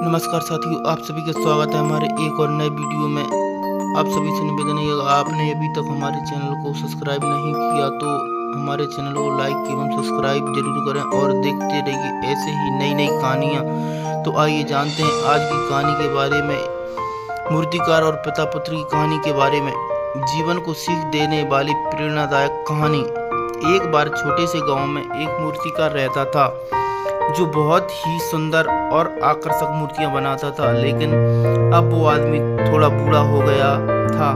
नमस्कार साथियों, आप सभी का स्वागत है हमारे एक और नए वीडियो में। आप सभी से निवेदन है, अगर आपने अभी तक हमारे चैनल को सब्सक्राइब नहीं किया तो हमारे चैनल को लाइक एवं सब्सक्राइब जरूर करें और देखते रहिए ऐसे ही नई नई कहानियाँ। तो आइए जानते हैं आज की कहानी के बारे में। मूर्तिकार और पिता पुत्र की कहानी के बारे में। जीवन को सीख देने वाली प्रेरणादायक कहानी। एक बार छोटे से गाँव में एक मूर्तिकार रहता था जो बहुत ही सुंदर और आकर्षक मूर्तियां बनाता था, लेकिन अब वो आदमी थोड़ा बूढ़ा हो गया था।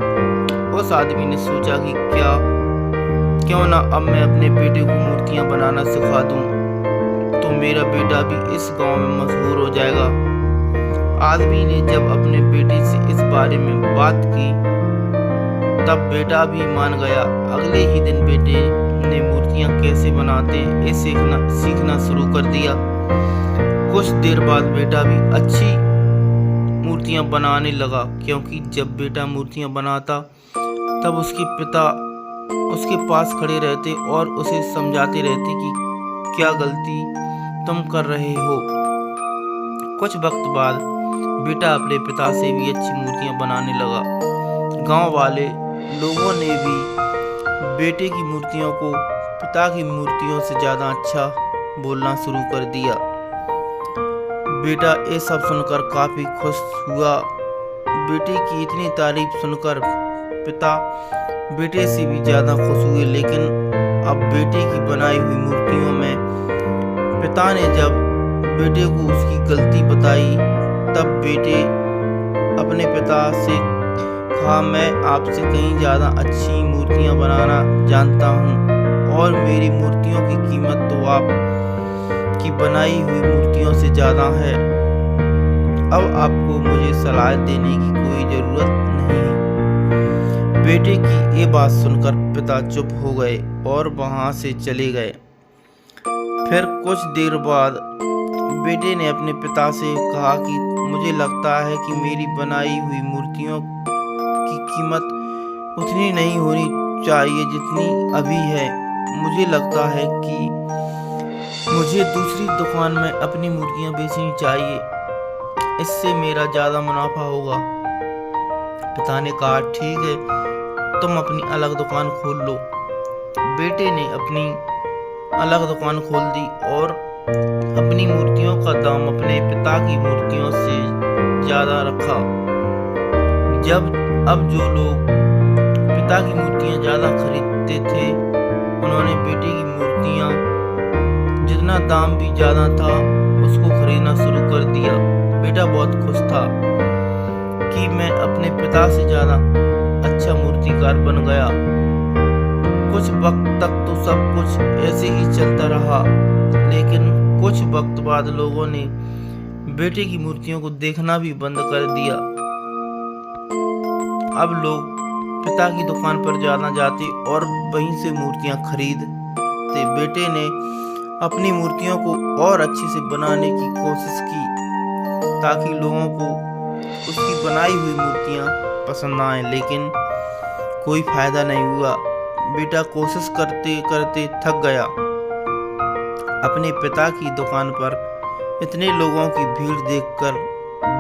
उस आदमी ने सोचा कि क्यों ना अब मैं अपने बेटे को मूर्तियां बनाना सिखा दूं, तो मेरा बेटा भी इस गांव में मशहूर हो जाएगा। आदमी ने जब अपने बेटे से इस बारे में बात की तब बेटा भी मान गया। अगले ही दिन बेटे ने मूर्तियां कैसे बनाते ये सीखना शुरू कर दिया। कुछ देर बाद बेटा भी अच्छी मूर्तियां बनाने लगा, क्योंकि जब बेटा मूर्तियां बनाता तब उसके पिता उसके पास खड़े रहते और उसे समझाते रहते कि क्या गलती तुम कर रहे हो। कुछ वक्त बाद बेटा अपने पिता से भी अच्छी मूर्तियां बनाने लगा। गांव वाले लोगों ने भी बेटे की मूर्तियों को पिता की मूर्तियों से ज़्यादा अच्छा बोलना शुरू कर दिया। बेटा ये सब सुनकर काफ़ी खुश हुआ। बेटे की इतनी तारीफ सुनकर पिता बेटे से भी ज़्यादा खुश हुए, लेकिन अब बेटे की बनाई हुई मूर्तियों में पिता ने जब बेटे को उसकी गलती बताई तब बेटे अपने पिता से कहा, मैं आपसे कहीं ज़्यादा अच्छी मूर्तियां बनाना जानता हूं और मेरी मूर्तियों की कीमत तो आप की बनाई हुई मूर्तियों से ज़्यादा है। अब आपको मुझे सलाह देने की कोई ज़रूरत नहीं। बेटे की ये बात सुनकर पिता चुप हो गए और वहाँ से चले गए। फिर कुछ देर बाद बेटे ने अपने पिता से कहा कि मुझे लगता है कि मेरी बनाई हुई मूर्तियों की कीमत उतनी नहीं होनी चाहिए जितनी अभी है। मुझे लगता है कि मुझे दूसरी दुकान में अपनी मूर्तियां बेचनी चाहिए, इससे मेरा ज़्यादा मुनाफा होगा। पिता ने कहा, ठीक है, तुम अपनी अलग दुकान खोल लो। बेटे ने अपनी अलग दुकान खोल दी और अपनी मूर्तियों का दाम अपने पिता की मूर्तियों से ज़्यादा रखा। अब जो लोग पिता की मूर्तियां ज़्यादा खरीदते थे, उन्होंने बेटे की मूर्तियां जितना दाम भी ज़्यादा था उसको खरीदना शुरू कर दिया। बेटा बहुत खुश था कि मैं अपने पिता से ज़्यादा अच्छा मूर्तिकार बन गया। कुछ वक्त तक तो सब कुछ ऐसे ही चलता रहा, लेकिन कुछ वक्त बाद लोगों ने बेटे की मूर्तियों को देखना भी बंद कर दिया। अब लोग पिता की दुकान पर ज़्यादा जाते और वहीं से मूर्तियां खरीदते। बेटे ने अपनी मूर्तियों को और अच्छे से बनाने की कोशिश की ताकि लोगों को उसकी बनाई हुई मूर्तियां पसंद आए, लेकिन कोई फायदा नहीं हुआ। बेटा कोशिश करते करते थक गया। अपने पिता की दुकान पर इतने लोगों की भीड़ देखकर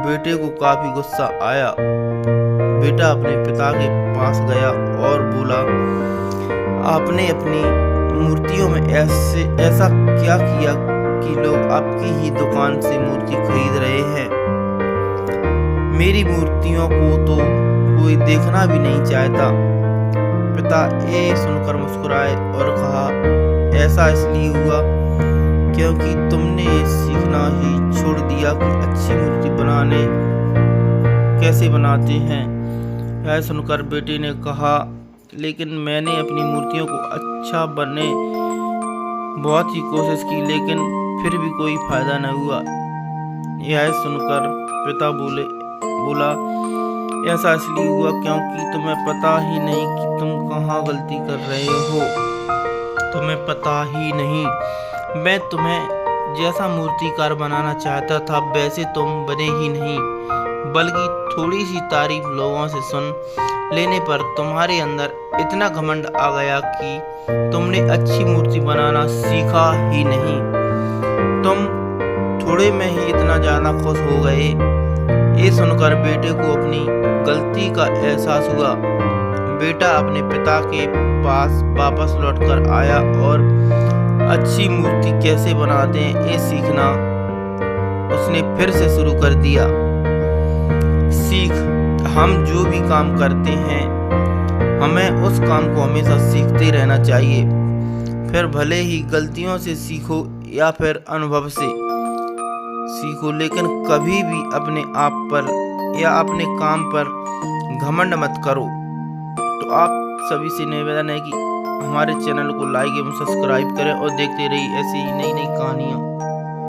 बेटे को काफ़ी गुस्सा आया। बेटा अपने पिता के पास गया और बोला, आपने अपनी मूर्तियों में ऐसा क्या किया कि लोग आपकी ही दुकान से मूर्ति खरीद रहे हैं? मेरी मूर्तियों को तो कोई देखना भी नहीं चाहता। पिता ये सुनकर मुस्कुराए और कहा, ऐसा इसलिए हुआ क्योंकि तुमने ये सीखना ही छोड़ दिया कि अच्छी मूर्ति बनाने कैसे बनाते हैं। यह सुनकर बेटे ने कहा, लेकिन मैंने अपनी मूर्तियों को अच्छा बनने बहुत ही कोशिश की, लेकिन फिर भी कोई फायदा न हुआ। यह सुनकर पिता बोला, ऐसा इसलिए हुआ क्योंकि तुम्हें पता ही नहीं कि तुम कहाँ गलती कर रहे हो। तुम्हें पता ही नहीं, मैं तुम्हें जैसा मूर्तिकार बनाना चाहता था वैसे तुम बने ही नहीं, बल्कि थोड़ी सी तारीफ लोगों से सुन लेने पर तुम्हारे अंदर इतना घमंड आ गया कि तुमने अच्छी मूर्ति बनाना सीखा ही नहीं। तुम थोड़े में ही इतना ज़्यादा खुश हो गए। ये सुनकर बेटे को अपनी गलती का एहसास हुआ। बेटा अपने पिता के पास वापस लौटकर आया और अच्छी मूर्ति कैसे बनाते हैं ये सीखना उसने फिर से शुरू कर दिया। सीख, हम जो भी काम करते हैं हमें उस काम को हमेशा सीखते रहना चाहिए। फिर भले ही गलतियों से सीखो या फिर अनुभव से सीखो, लेकिन कभी भी अपने आप पर या अपने काम पर घमंड मत करो। तो आप सभी से निवेदन है कि हमारे चैनल को लाइक एवं सब्सक्राइब करें और देखते रहिए ऐसी ही नई नई कहानियाँ।